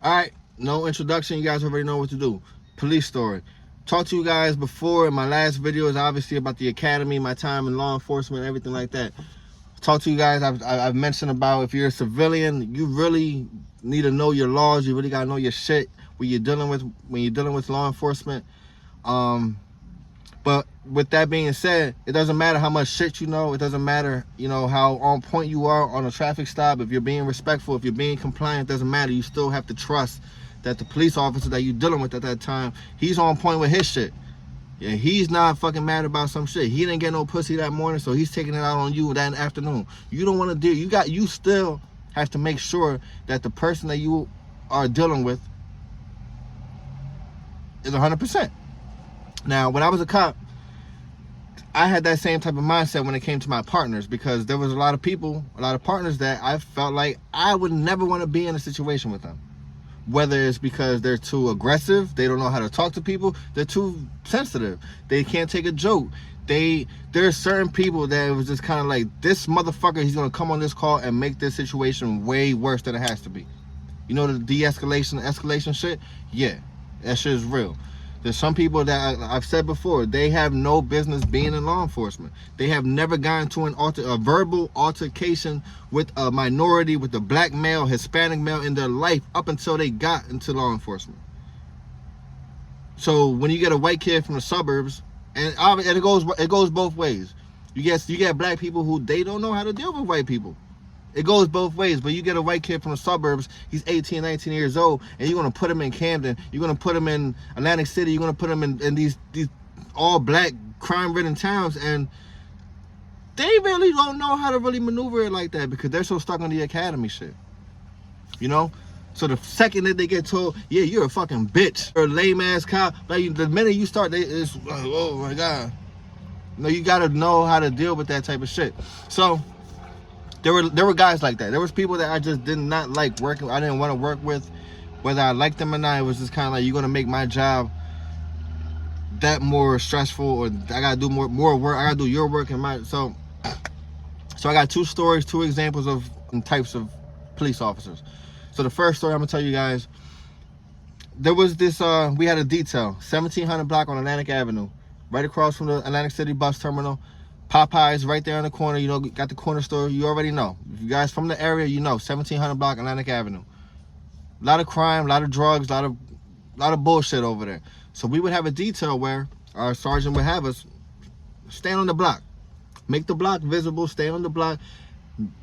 Alright, no introduction. You guys already know what to do. Police story. Talked to you guys before in my last video is obviously about the academy, my time in law enforcement, everything like that. Talked to you guys. I've mentioned about if you're a civilian, you really need to know your laws. You really gotta know your shit when you're dealing with law enforcement. But with that being said, it doesn't matter how much shit you know. It doesn't matter, how on point you are on a traffic stop. If you're being respectful, if you're being compliant, it doesn't matter. You still have to trust that the police officer that you're dealing with at that time, he's on point with his shit. Yeah, he's not fucking mad about some shit. He didn't get no pussy that morning, so he's taking it out on you that afternoon. You don't want to deal. You still have to make sure that the person that you are dealing with is 100%. Now, when I was a cop, I had that same type of mindset when it came to my partners, because there was a lot of partners that I felt like I would never want to be in a situation with them. Whether it's because they're too aggressive, they don't know how to talk to people, they're too sensitive, they can't take a joke. There's certain people that it was just kind of like, this motherfucker, he's going to come on this call and make this situation way worse than it has to be. You know, the escalation shit? Yeah, that shit is real. There's some people that I've said before, they have no business being in law enforcement. They have never gotten to a verbal altercation with a minority, with a black male, Hispanic male in their life up until they got into law enforcement. So when you get a white kid from the suburbs, and it goes both ways. You get black people who they don't know how to deal with white people. It goes both ways, but you get a white kid from the suburbs, he's 18, 19 years old, and you're going to put him in Camden, you're going to put him in Atlantic City, you're going to put him in these all-black, crime-ridden towns, and they really don't know how to really maneuver it like that because they're so stuck on the academy shit. So the second that they get told, yeah, you're a fucking bitch, you're a lame-ass cop, like the minute you start, it's like, oh my God. You got to know how to deal with that type of shit. So there were guys like that. There was people that I just did not like working. I didn't want to work with, whether I liked them or not. It was just kind of like, you're gonna make my job that more stressful, or I gotta do more work. I gotta do your work and my. So I got two stories, two examples of types of police officers. So the first story I'm gonna tell you guys, there was this. We had a detail, 1700 block on Atlantic Avenue, right across from the Atlantic City bus terminal. Popeyes right there in the corner, got the corner store. You already know. If you guys from the area, 1700 block Atlantic Avenue. A lot of crime, a lot of drugs, a lot of bullshit over there. So we would have a detail where our sergeant would have us stand on the block, make the block visible, stay on the block,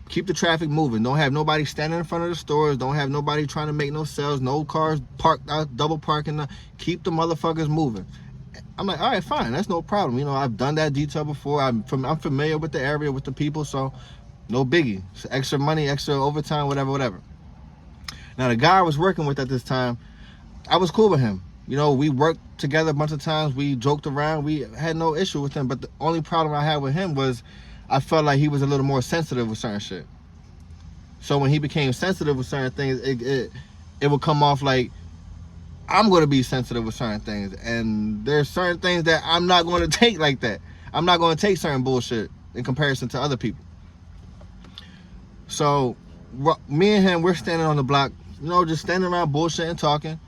keep the traffic moving. Don't have nobody standing in front of the stores. Don't have nobody trying to make no sales. No cars parked out, double parking. Keep the motherfuckers moving. I'm like, all right, fine, that's no problem. I've done that detail before. I'm familiar with the area, with the people, so no biggie. So extra money, extra overtime, whatever. Now, the guy I was working with at this time, I was cool with him. We worked together a bunch of times. We joked around. We had no issue with him. But the only problem I had with him was I felt like he was a little more sensitive with certain shit. So when he became sensitive with certain things, it would come off like, I'm going to be sensitive with certain things, and there's certain things that I'm not going to take like that. I'm not going to take certain bullshit in comparison to other people. So me and him, we're standing on the block, just standing around bullshitting, talking.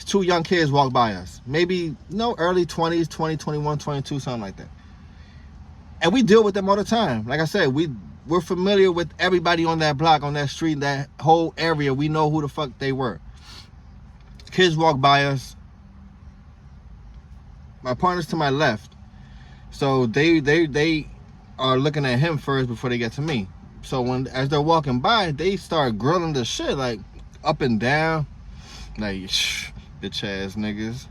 Two young kids walk by us, maybe early 20s, 20, 21, 22, something like that. And we deal with them all the time. Like I said, we're familiar with everybody on that block, on that street, that whole area. We know who the fuck they were. Kids walk by us. My partner's to my left, so they are looking at him first before they get to me. So as they're walking by, they start grilling the shit, like up and down, like shh, bitch ass niggas.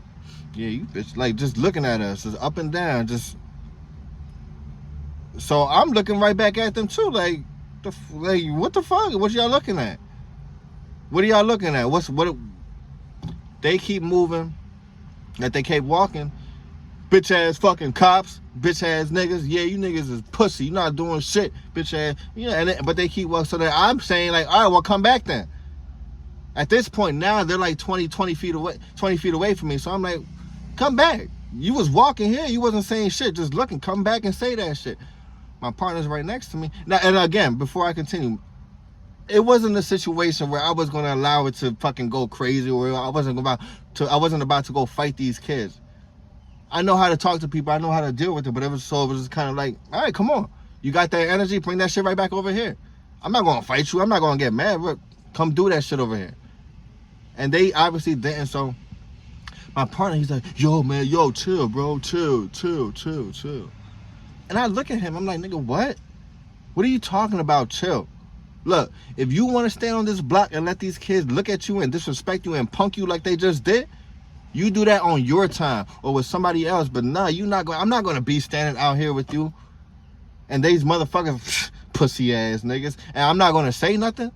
Yeah, you bitch, like just looking at us, just up and down, just. So I'm looking right back at them too, like what the fuck? What y'all looking at? What are y'all looking at? What? They keep moving, that they keep walking. Bitch ass fucking cops, bitch ass niggas. Yeah, you niggas is pussy. You not doing shit, bitch ass. But they keep walking. So that I'm saying like, all right, well, come back then. At this point now, they're like 20 feet away from me. So I'm like, come back. You was walking here. You wasn't saying shit. Just looking. Come back and say that shit. My partner's right next to me. Now, and again, before I continue, it wasn't a situation where I was gonna allow it to fucking go crazy, or I wasn't about to go fight these kids. I know how to talk to people. I know how to deal with it. But it was just kind of like, all right, come on. You got that energy? Bring that shit right back over here. I'm not gonna fight you. I'm not gonna get mad. But come do that shit over here. And they obviously didn't. So my partner, he's like, yo, man, yo, chill, bro, chill. And I look at him. I'm like, nigga, what? What are you talking about? Chill. Look, if you want to stand on this block and let these kids look at you and disrespect you and punk you like they just did, you do that on your time or with somebody else. But nah, I'm not gonna be standing out here with you and these motherfuckers pussy ass niggas, and I'm not gonna say nothing.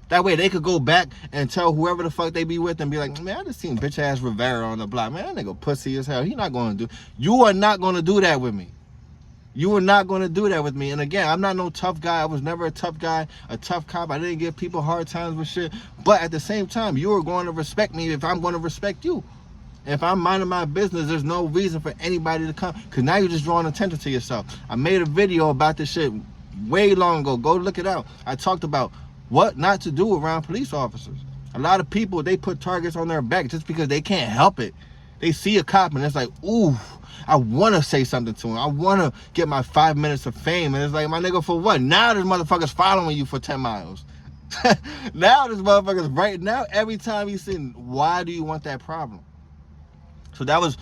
That way they could go back and tell whoever the fuck they be with and be like, man, I just seen bitch ass Rivera on the block. Man, that nigga pussy as hell. He not gonna do. You are not gonna do that with me. You are not gonna do that with me. And again, I'm not no tough guy. I was never a tough guy, a tough cop. I didn't give people hard times with shit. But at the same time, you are going to respect me if I'm going to respect you. If I'm minding my business, there's no reason for anybody to come. Because now you're just drawing attention to yourself. I made a video about this shit way long ago. Go look it out. I talked about what not to do around police officers. A lot of people, they put targets on their back just because they can't help it. They see a cop and it's like, ooh, I want to say something to him. I want to get my 5 minutes of fame. And it's like, my nigga, for what? Now this motherfucker's following you for 10 miles. Now this motherfucker's right now. Every time he's sitting, why do you want that problem? So that was,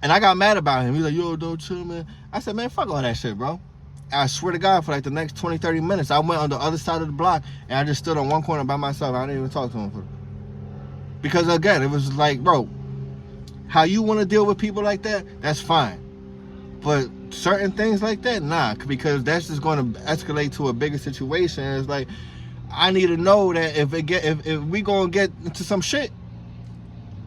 and I got mad about him. He's like, yo, don't chill, man. I said, man, fuck all that shit, bro. And I swear to God, for like the next 20, 30 minutes, I went on the other side of the block and I just stood on one corner by myself. I didn't even talk to him. Because again, it was like, bro, how you want to deal with people like that, that's fine. But certain things like that, nah, because that's just going to escalate to a bigger situation. It's like, I need to know that if we going to get into some shit,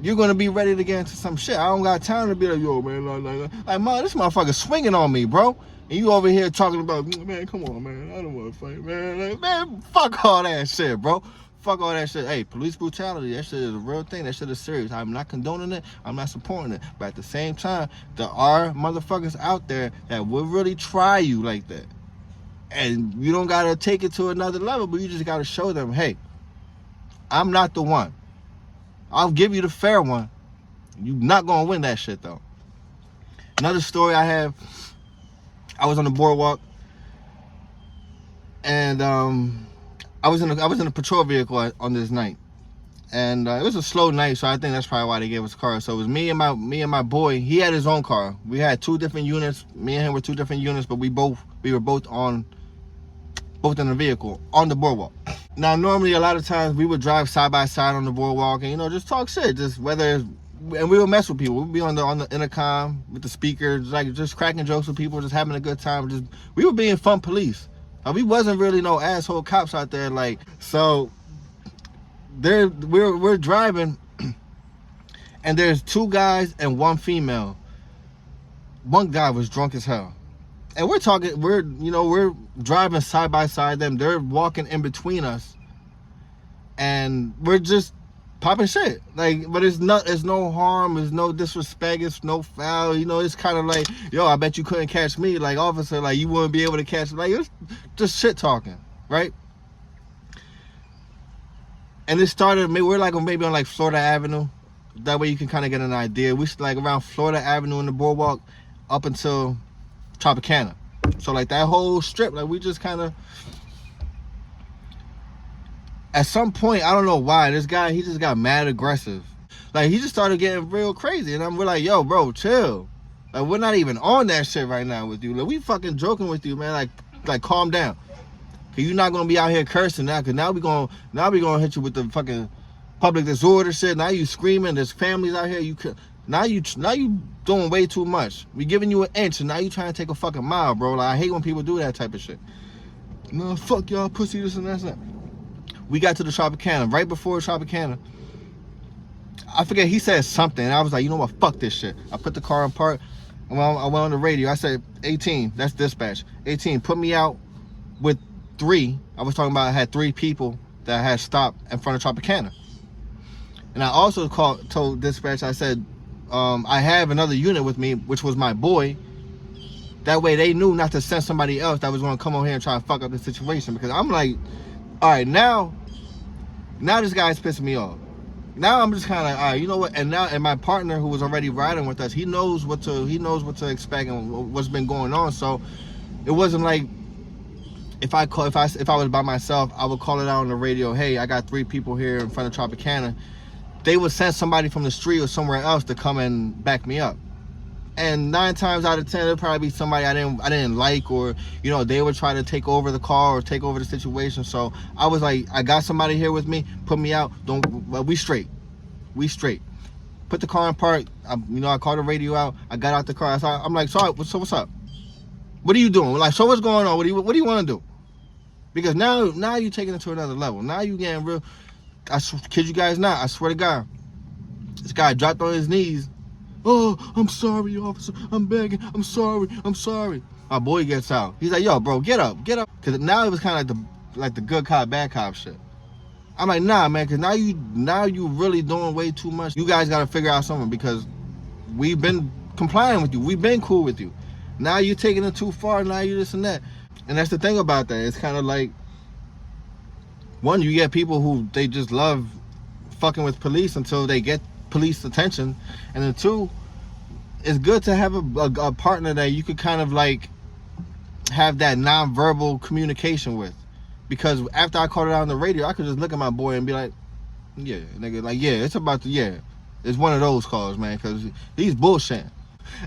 you're going to be ready to get into some shit. I don't got time to be like, yo, man, like man, this motherfucker swinging on me, bro. And you over here talking about, man, come on, man, I don't want to fight, man. Like, man, fuck all that shit, bro. Fuck all that shit. Hey, police brutality, that shit is a real thing. That shit is serious. I'm not condoning it. I'm not supporting it. But at the same time, there are motherfuckers out there that will really try you like that. And you don't got to take it to another level, but you just got to show them, hey, I'm not the one. I'll give you the fair one. You're not going to win that shit, though. Another story I have, I was on the boardwalk, and I was in a patrol vehicle on this night, and it was a slow night, so I think that's probably why they gave us a car. So it was me and my boy. He had his own car. We had two different units. Me and him were two different units, but we were both in the vehicle on the boardwalk. Now, normally a lot of times we would drive side by side on the boardwalk and just talk shit, just and we would mess with people. We'd be on the intercom with the speakers, like just cracking jokes with people, just having a good time. We were being fun police. We wasn't really no asshole cops out there, like. So we're driving, and there's two guys and one female. One guy was drunk as hell, and we're driving side by side them. They're walking in between us, and we're just popping shit. Like, but it's no harm, it's no disrespect, it's no foul. It's kind of like, yo, I bet you couldn't catch me, like, officer, like, you wouldn't be able to catch me. Like, it's just shit talking, right? And it started, we're like maybe on like Florida Avenue. That way you can kind of get an idea. We like around Florida Avenue in the boardwalk up until Tropicana. So like that whole strip, like we just kind of, at some point, I don't know why, this guy, he just got mad aggressive. Like, he just started getting real crazy. And we're like, yo, bro, chill. Like, we're not even on that shit right now with you. Like, we fucking joking with you, man. Like calm down. Cause you're not gonna be out here cursing now. Cause now we gonna hit you with the fucking public disorder shit. Now you screaming. There's families out here. Now you doing way too much. We giving you an inch, and now you trying to take a fucking mile, bro. Like, I hate when people do that type of shit. No, fuck y'all, pussy, this and that. We got to the Tropicana. Right before Tropicana, I forget, he said something, and I was like, you know what, fuck this shit. I put the car in park. I went on the radio. I said, 18, that's dispatch. 18, put me out with 3. I was talking about I had 3 people that had stopped in front of Tropicana. And I also told dispatch, I said, I have another unit with me, which was my boy. That way they knew not to send somebody else that was going to come over here and try to fuck up the situation. Because I'm like, All right, now this guy's pissing me off. Now I'm just kind of like, all right, you know what? And my partner who was already riding with us, he knows what to expect and what's been going on. So it wasn't like if I was by myself, I would call it out on the radio. Hey, I got 3 people here in front of Tropicana. They would send somebody from the street or somewhere else to come and back me up. And 9 times out of 10, it'll probably be somebody I didn't like, or they would try to take over the car or take over the situation. So I was like, I got somebody here with me. Put me out. We straight. Put the car in park. I called the radio out. I got out the car. I'm like, sorry. So what's up? What are you doing? Like, so what's going on? What do you want to do? Because now you're taking it to another level. Now you getting real. Kid you guys not. I swear to God, this guy dropped on his knees. Oh, I'm sorry, officer. I'm begging. I'm sorry. My boy gets out. He's like, yo, bro, get up. Because now it was kind of like the good cop, bad cop shit. I'm like, nah, man, because now you really doing way too much. You guys got to figure out something, because we've been complying with you. We've been cool with you. Now you're taking it too far. Now you this and that. And that's the thing about that. It's kind of like, one, you get people who they just love fucking with police until they get police attention, and then 2, it's good to have a partner that you could kind of like have that non-verbal communication with, because after I called it out on the radio, I could just look at my boy and be like, yeah, nigga, like, yeah, it's about to, yeah, it's one of those calls, man, because he's bullshitting.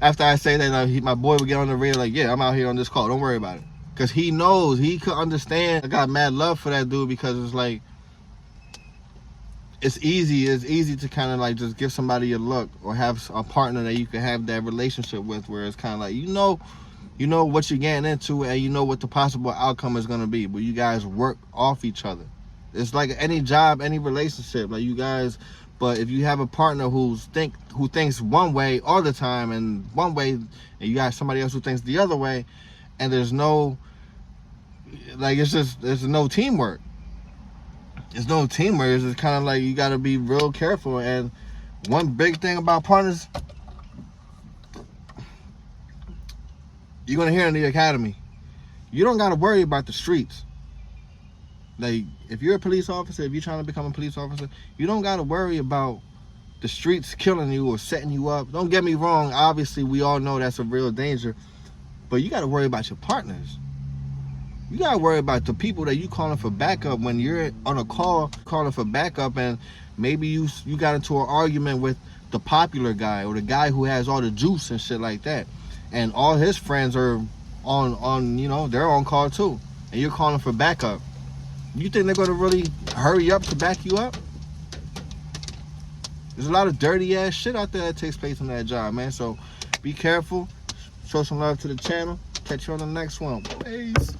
After I say that, my boy would get on the radio like, yeah, I'm out here on this call, don't worry about it, because he knows, he could understand. I got mad love for that dude, because it's like, it's easy to kind of like just give somebody a look, or have a partner that you can have that relationship with, where it's kind of like, you know what you're getting into, and you know what the possible outcome is going to be, but you guys work off each other. It's like any job, any relationship, like you guys. But if you have a partner who thinks one way all the time, and one way, and you got somebody else who thinks the other way, and there's no, like, there's no teamwork. It's no teamwork. It's just kind of like, you got to be real careful. And one big thing about partners, you're going to hear in the academy, you don't got to worry about the streets. Like, if you're a police officer, if you're trying to become a police officer, you don't got to worry about the streets killing you or setting you up. Don't get me wrong. Obviously, we all know that's a real danger. But you got to worry about your partners. You got to worry about the people that you calling for backup when you're on a call calling for backup, and maybe you got into an argument with the popular guy, or the guy who has all the juice and shit like that, and all his friends are on they're on call too, and you're calling for backup. You think they're going to really hurry up to back you up? There's a lot of dirty ass shit out there that takes place on that job, man. So be careful. Show some love to the channel. Catch you on the next one. Peace.